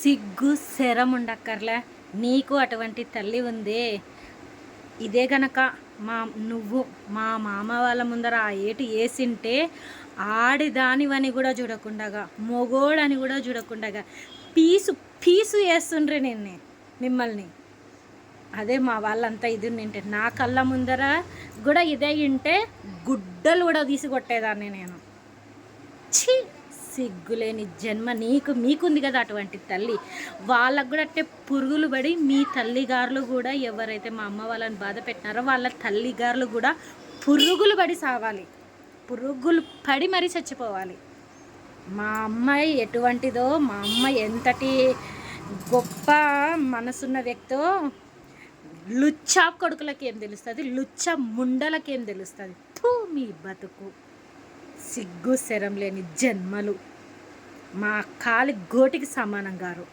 సిగ్గు శరం ఉండక్కర్లే. నీకు అటువంటి తల్లి ఉందే. ఇదే గనక మా నువ్వు మా మామ వాళ్ళ ముందర ఆ ఏటు వేసింటే ఆడిదానివని కూడా చూడకుండగా, మొగోడని కూడా చూడకుండగా పీసు పీసు వేస్తుండ్రే నిన్నే మిమ్మల్ని. అదే మా వాళ్ళంతా ఇది నింటే నా కళ్ళ ముందర కూడా ఇదే ఇంటే గుడ్డలు కూడా తీసి కొట్టేదాన్ని నేను. ఛీ, సిగ్గులేని జన్మ మీకుంది కదా అటువంటి తల్లి. వాళ్ళకు కూడా అంటే పురుగులు పడి మీ తల్లిగారులు కూడా ఎవరైతే మా అమ్మ వాళ్ళని బాధ పెట్టినారో వాళ్ళ తల్లిగారులు కూడా పురుగులు పడి సావాలి, పురుగులు పడి మరీ చచ్చిపోవాలి. మా అమ్మాయి ఎటువంటిదో, మా అమ్మ ఎంతటి గొప్ప మనసున్న వ్యక్తో లుచ్చా కొడుకులకి ఏం తెలుస్తుంది, లుచ్చా ముండలకి ఏం తెలుస్తుంది. తూ మీ బతుకు సిగ్గు శరం లేని జన్మలు. మా కాలి గోటికి సమానం గారు.